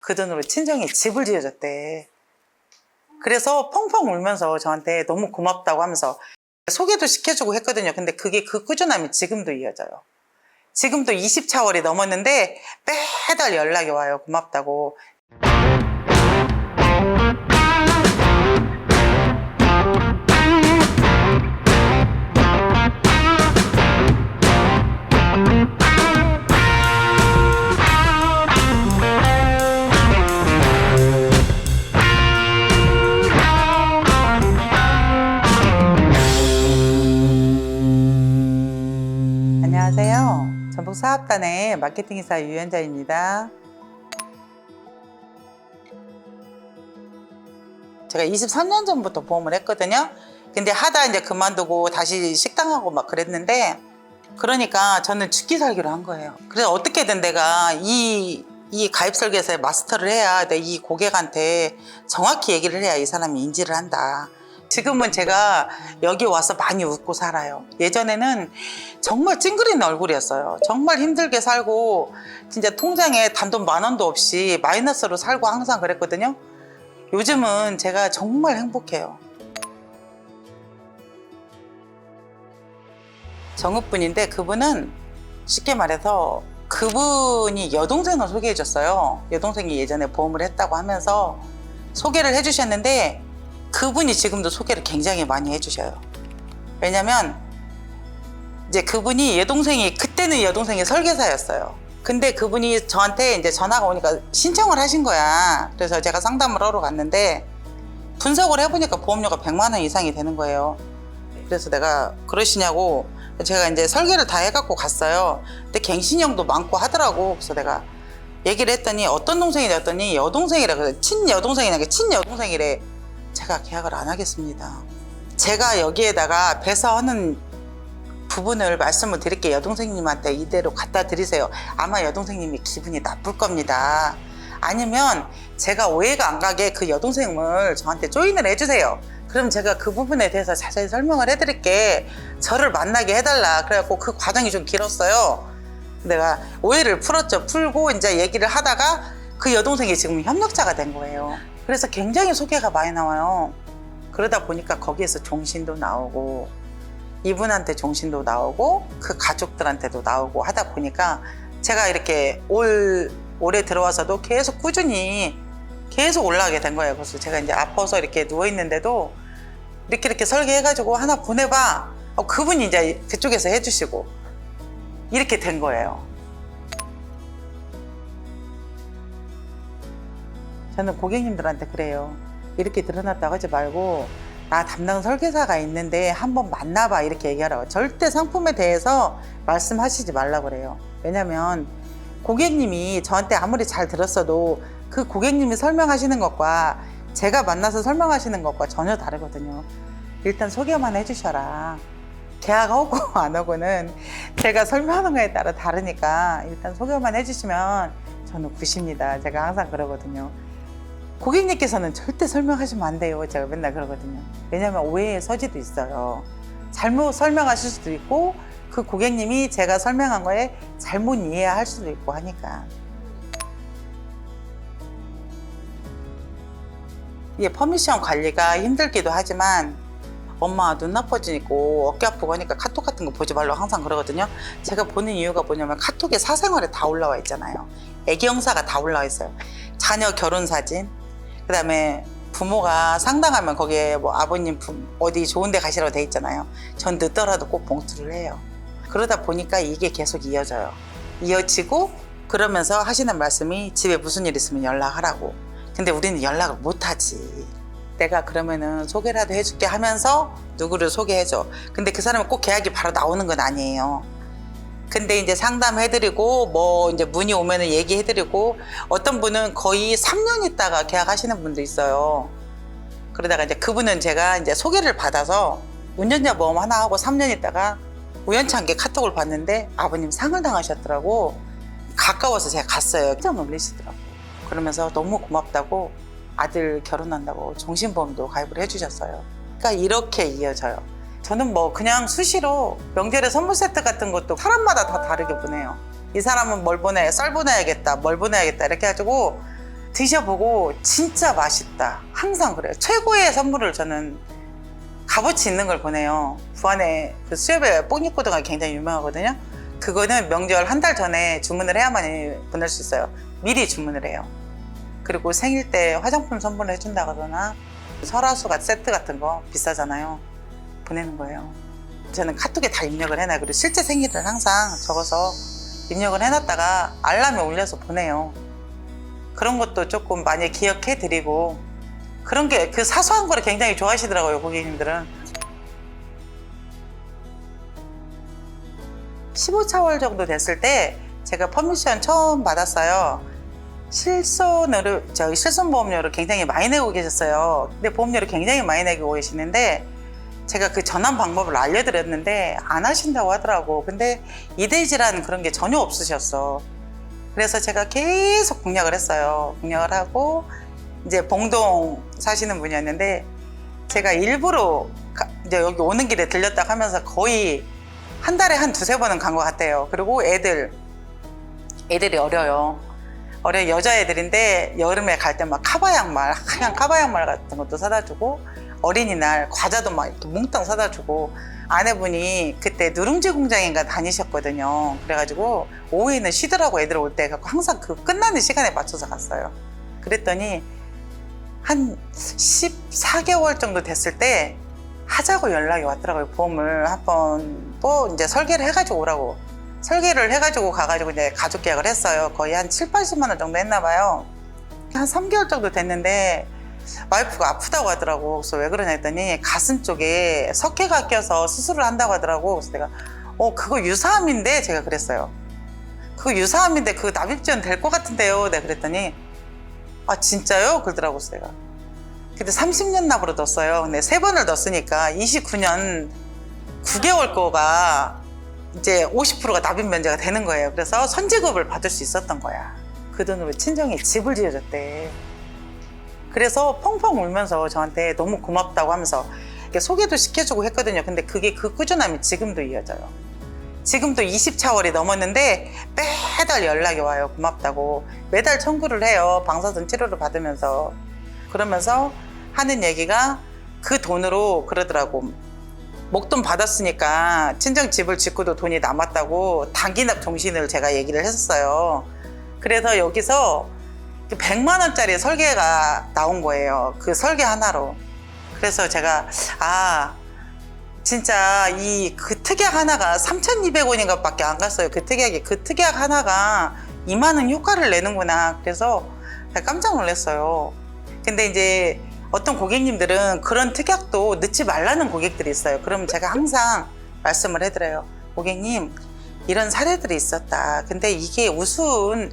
그 돈으로 친정에 집을 지어줬대. 그래서 펑펑 울면서 저한테 너무 고맙다고 하면서 소개도 시켜주고 했거든요. 근데 그게 그 꾸준함이 지금도 이어져요. 지금도 20차월이 넘었는데 매달 연락이 와요. 고맙다고. 안녕하세요. 전북사업단의 마케팅이사 유연자입니다. 제가 23년 전부터 보험을 했거든요. 근데 하다 이제 그만두고 다시 식당하고 막 그랬는데, 그러니까 저는 죽기 살기로 한 거예요. 그래서 어떻게든 내가 이 가입 설계사에 마스터를 해야 내 이 고객한테 정확히 얘기를 해야 이 사람이 인지를 한다. 지금은 제가 여기 와서 많이 웃고 살아요. 예전에는 정말 찡그리는 얼굴이었어요. 정말 힘들게 살고 진짜 통장에 단돈 10,000원도 없이 마이너스로 살고 항상 그랬거든요. 요즘은 제가 정말 행복해요. 정읍분인데 그분은 쉽게 말해서 그분이 여동생을 소개해 줬어요. 여동생이 예전에 보험을 했다고 하면서 소개를 해 주셨는데 그분이 지금도 소개를 굉장히 많이 해주셔요. 왜냐면 이제 그분이 그때는 여동생이 설계사였어요. 근데 그분이 저한테 이제 전화가 오니까 신청을 하신 거야. 그래서 제가 상담을 하러 갔는데 분석을 해보니까 보험료가 100만 원 이상이 되는 거예요. 그래서 내가 그러시냐고 제가 이제 설계를 다 해갖고 갔어요. 근데 갱신형도 많고 하더라고. 그래서 내가 얘기를 했더니 어떤 동생이래 했더니 여동생이래. 그래서 친여동생이라니까 친여동생이래. 제가 계약을 안 하겠습니다. 제가 여기에다가 배서하는 부분을 말씀을 드릴게요. 여동생님한테 이대로 갖다 드리세요. 아마 여동생님이 기분이 나쁠 겁니다. 아니면 제가 오해가 안 가게 그 여동생을 저한테 조인을 해주세요. 그럼 제가 그 부분에 대해서 자세히 설명을 해드릴게. 저를 만나게 해달라. 그래갖고 그 과정이 좀 길었어요. 내가 오해를 풀고 이제 얘기를 하다가 그 여동생이 지금 협력자가 된 거예요. 그래서 굉장히 소개가 많이 나와요. 그러다 보니까 거기에서 종신도 나오고 이분한테 종신도 나오고 그 가족들한테도 나오고 하다 보니까 제가 이렇게 올해 들어와서도 계속 꾸준히 계속 올라가게 된 거예요. 그래서 제가 이제 아파서 이렇게 누워있는데도 이렇게 설계해가지고 하나 보내봐. 그분이 이제 그쪽에서 해주시고 이렇게 된 거예요. 저는 고객님들한테 그래요. 이렇게 드러났다고 하지 말고 나 담당 설계사가 있는데 한번 만나봐 이렇게 얘기하라고. 절대 상품에 대해서 말씀하시지 말라고 그래요. 왜냐면 고객님이 저한테 아무리 잘 들었어도 그 고객님이 설명하시는 것과 제가 만나서 설명하시는 것과 전혀 다르거든요. 일단 소개만 해주셔라. 계약하고 안 하고는 제가 설명하는 거에 따라 다르니까 일단 소개만 해주시면 저는 굿입니다. 제가 항상 그러거든요. 고객님께서는 절대 설명하시면 안 돼요. 제가 맨날 그러거든요. 왜냐면 오해의 소지도 있어요. 잘못 설명하실 수도 있고 그 고객님이 제가 설명한 거에 잘못 이해할 수도 있고 하니까. 이게 퍼미션 관리가 힘들기도 하지만 엄마 눈 나빠지고 어깨 아프고 하니까 카톡 같은 거 보지 말라고 항상 그러거든요. 제가 보는 이유가 뭐냐면 카톡에 사생활에 다 올라와 있잖아요. 애기 형사가 다 올라와 있어요. 자녀 결혼 사진, 그 다음에 부모가 상담하면 거기에 뭐 아버님 어디 좋은 데 가시라고 돼 있잖아요. 전 늦더라도 꼭 봉투를 해요. 그러다 보니까 이게 계속 이어지고 그러면서 하시는 말씀이 집에 무슨 일 있으면 연락하라고. 근데 우리는 연락을 못 하지. 내가 그러면은 소개라도 해줄게 하면서 누구를 소개해줘. 근데 그 사람은 꼭 계약이 바로 나오는 건 아니에요. 근데 이제 상담해드리고 뭐 이제 문의 오면은 얘기해드리고 어떤 분은 거의 3년 있다가 계약하시는 분도 있어요. 그러다가 이제 그분은 제가 이제 소개를 받아서 운전자 보험 하나 하고 3년 있다가 우연찮게 카톡을 봤는데 아버님 상을 당하셨더라고. 가까워서 제가 갔어요. 깜짝 놀라시더라고. 그러면서 너무 고맙다고 아들 결혼한다고 종신보험도 가입을 해주셨어요. 그러니까 이렇게 이어져요. 저는 뭐 그냥 수시로 명절에 선물 세트 같은 것도 사람마다 다 다르게 보내요. 이 사람은 뭘 보내? 쌀 보내야겠다, 뭘 보내야겠다 이렇게 해가지고 드셔보고 진짜 맛있다. 항상 그래요. 최고의 선물을 저는 값어치 있는 걸 보내요. 부안에 그 수협에 뽕잎고등어가 굉장히 유명하거든요. 그거는 명절 한 달 전에 주문을 해야만 보낼 수 있어요. 미리 주문을 해요. 그리고 생일 때 화장품 선물을 해준다거나 설화수가 세트 같은 거 비싸잖아요. 보내는 거예요. 저는 카톡에 다 입력을 해놔요. 그리고 실제 생일을 항상 적어서 입력을 해놨다가 알람에 올려서 보내요. 그런 것도 조금 많이 기억해 드리고, 그런 게 그 사소한 거를 굉장히 좋아하시더라고요, 고객님들은. 15차월 정도 됐을 때 제가 퍼미션 처음 받았어요. 실손보험료를 굉장히 많이 내고 계셨어요. 근데 보험료를 굉장히 많이 내고 계시는데 제가 그 전환 방법을 알려드렸는데 안 하신다고 하더라고. 근데 이대질환 그런 게 전혀 없으셨어. 그래서 제가 계속 공략을 했어요. 공략을 하고 이제 봉동 사시는 분이었는데 제가 일부러 이제 여기 오는 길에 들렸다 하면서 거의 한 달에 한 두세 번은 간 것 같아요. 그리고 애들이 어려요. 여자애들인데 여름에 갈 때 막 카바 양말, 하얀 카바 양말 같은 것도 사다 주고, 어린이날 과자도 막 이렇게 몽땅 사다 주고, 아내분이 그때 누룽지 공장인가 다니셨거든요. 그래가지고 오후에는 쉬더라고, 애들 올 때. 갖고 항상 그 끝나는 시간에 맞춰서 갔어요. 그랬더니 한 14개월 정도 됐을 때 하자고 연락이 왔더라고요. 보험을 한번 또 이제 설계를 해가지고 오라고. 설계를 해가지고 가가지고 이제 가족 계약을 했어요. 거의 한 7, 80만 원 정도 했나 봐요. 한 3개월 정도 됐는데 와이프가 아프다고 하더라고. 그래서 왜 그러냐 했더니 가슴 쪽에 석회가 껴서 수술을 한다고 하더라고. 그래서 내가 그거 유사암인데, 제가 그랬어요. 그거 유사암인데 그거 납입지원 될 것 같은데요. 내가 그랬더니 아 진짜요? 그러더라고. 그래서 내가 그때 30년 납으로 넣었어요. 근데 3번을 넣었으니까 29년 9개월 거가 이제 50%가 납입 면제가 되는 거예요. 그래서 선지급을 받을 수 있었던 거야. 그 돈으로 친정에 집을 지어줬대. 그래서 펑펑 울면서 저한테 너무 고맙다고 하면서 이렇게 소개도 시켜주고 했거든요. 근데 그게 그 꾸준함이 지금도 이어져요. 지금도 20차월이 넘었는데 매달 연락이 와요. 고맙다고. 매달 청구를 해요. 방사선 치료를 받으면서. 그러면서 하는 얘기가 그 돈으로 그러더라고. 목돈 받았으니까 친정 집을 짓고도 돈이 남았다고 단기납 종신을 제가 얘기를 했었어요. 그래서 여기서 100만 원짜리 설계가 나온 거예요. 그 설계 하나로. 그래서 제가 진짜 그 특약 하나가 3,200원인가 밖에 안 갔어요. 그 특약 하나가 이만한 효과를 내는구나. 그래서 깜짝 놀랐어요. 근데 이제 어떤 고객님들은 그런 특약도 넣지 말라는 고객들이 있어요. 그럼 제가 항상 말씀을 해드려요. 고객님, 이런 사례들이 있었다. 근데 이게 우스운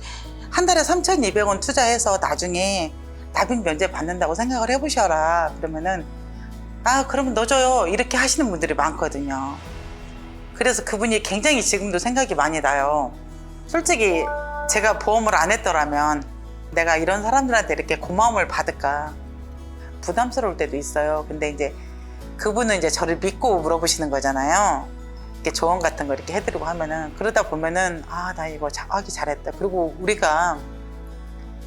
한 달에 3,200원 투자해서 나중에 납입 면제 받는다고 생각을 해보셔라. 그러면은 그러면 넣어줘요. 이렇게 하시는 분들이 많거든요. 그래서 그분이 굉장히 지금도 생각이 많이 나요. 솔직히 제가 보험을 안 했더라면 내가 이런 사람들한테 이렇게 고마움을 받을까 부담스러울 때도 있어요. 근데 이제 그분은 이제 저를 믿고 물어보시는 거잖아요. 이렇게 조언 같은 거 이렇게 해드리고 하면은, 그러다 보면은 나 이거 하기 잘했다. 그리고 우리가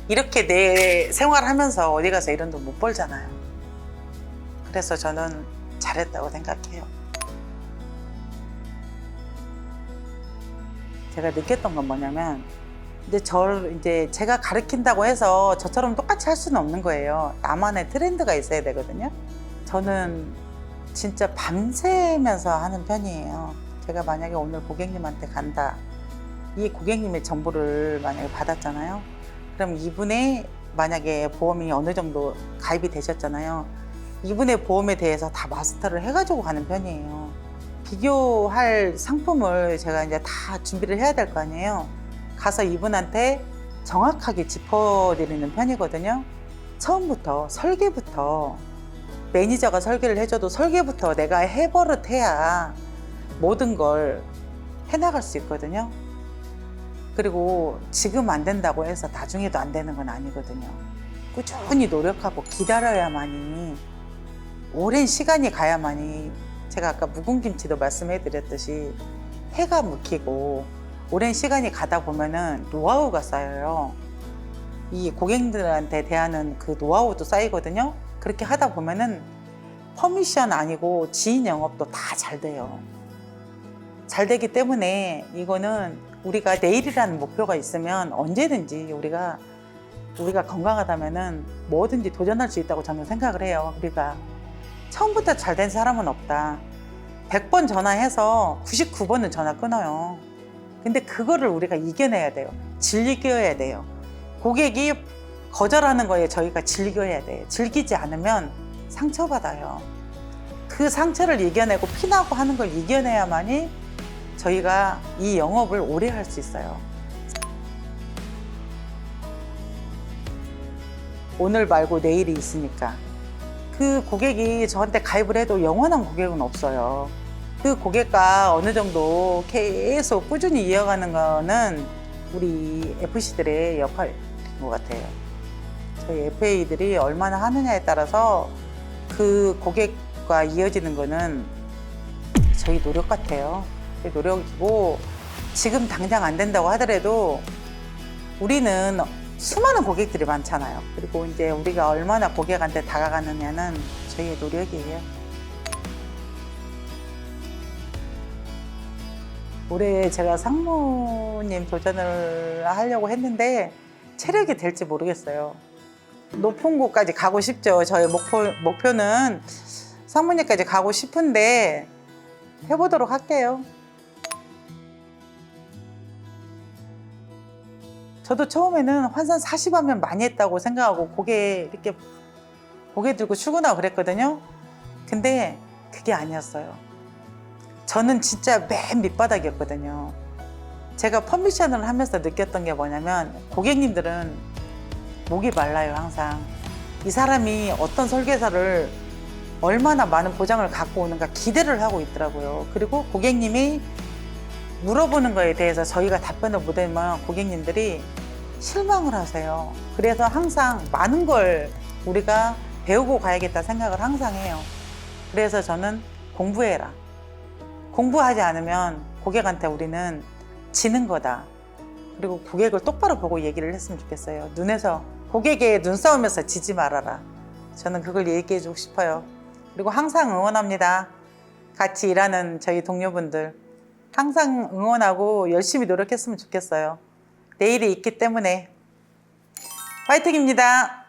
이렇게 내 생활을 하면서 어디 가서 이런 돈 못 벌잖아요. 그래서 저는 잘했다고 생각해요. 제가 느꼈던 건 뭐냐면, 이제 제가 가르친다고 해서 저처럼 똑같이 할 수는 없는 거예요. 나만의 트렌드가 있어야 되거든요. 저는 진짜 밤새면서 하는 편이에요. 제가 만약에 오늘 고객님한테 간다. 이 고객님의 정보를 만약에 받았잖아요. 그럼 이분의 만약에 보험이 어느 정도 가입이 되셨잖아요. 이분의 보험에 대해서 다 마스터를 해가지고 가는 편이에요. 비교할 상품을 제가 이제 다 준비를 해야 될 거 아니에요. 가서 이분한테 정확하게 짚어드리는 편이거든요. 처음부터 설계부터 매니저가 설계를 해줘도 설계부터 내가 해버릇해야 모든 걸 해나갈 수 있거든요. 그리고 지금 안 된다고 해서 나중에도 안 되는 건 아니거든요. 꾸준히 노력하고 기다려야만이, 오랜 시간이 가야만이, 제가 아까 묵은김치도 말씀해드렸듯이 해가 묵히고 오랜 시간이 가다 보면은 노하우가 쌓여요. 이 고객들한테 대하는 그 노하우도 쌓이거든요. 그렇게 하다 보면은 퍼미션 아니고 지인 영업도 다 잘 돼요. 잘 되기 때문에 이거는 우리가 내일이라는 목표가 있으면 언제든지 우리가 건강하다면은 뭐든지 도전할 수 있다고 저는 생각을 해요. 우리가 처음부터 잘 된 사람은 없다. 100번 전화해서 99번은 전화 끊어요. 근데 그거를 우리가 이겨내야 돼요. 즐겨야 돼요. 고객이 거절하는 거에 저희가 즐겨야 돼요. 즐기지 않으면 상처받아요. 그 상처를 이겨내고 피나고 하는 걸 이겨내야만이 저희가 이 영업을 오래 할 수 있어요. 오늘 말고 내일이 있으니까. 그 고객이 저한테 가입을 해도 영원한 고객은 없어요. 그 고객과 어느 정도 계속 꾸준히 이어가는 거는 우리 FC들의 역할인 것 같아요. 저희 FA들이 얼마나 하느냐에 따라서 그 고객과 이어지는 거는 저희 노력 같아요. 저희 노력이고, 지금 당장 안 된다고 하더라도 우리는 수많은 고객들이 많잖아요. 그리고 이제 우리가 얼마나 고객한테 다가가느냐는 저희의 노력이에요. 올해 제가 상무님 도전을 하려고 했는데 체력이 될지 모르겠어요. 높은 곳까지 가고 싶죠. 저의 목표는 상무님까지 가고 싶은데 해보도록 할게요. 저도 처음에는 환산 40하면 많이 했다고 생각하고 고개 들고 출근하고 그랬거든요. 근데 그게 아니었어요. 저는 진짜 맨 밑바닥이었거든요. 제가 퍼미션을 하면서 느꼈던 게 뭐냐면, 고객님들은 목이 말라요. 항상 이 사람이 어떤 설계사를 얼마나 많은 보장을 갖고 오는가 기대를 하고 있더라고요. 그리고 고객님이 물어보는 거에 대해서 저희가 답변을 못하면 고객님들이 실망을 하세요. 그래서 항상 많은 걸 우리가 배우고 가야겠다 생각을 항상 해요. 그래서 저는 공부해라. 공부하지 않으면 고객한테 우리는 지는 거다. 그리고 고객을 똑바로 보고 얘기를 했으면 좋겠어요. 고객의 눈싸움에서 지지 말아라. 저는 그걸 얘기해 주고 싶어요. 그리고 항상 응원합니다. 같이 일하는 저희 동료분들 항상 응원하고 열심히 노력했으면 좋겠어요. 내일이 있기 때문에 파이팅입니다.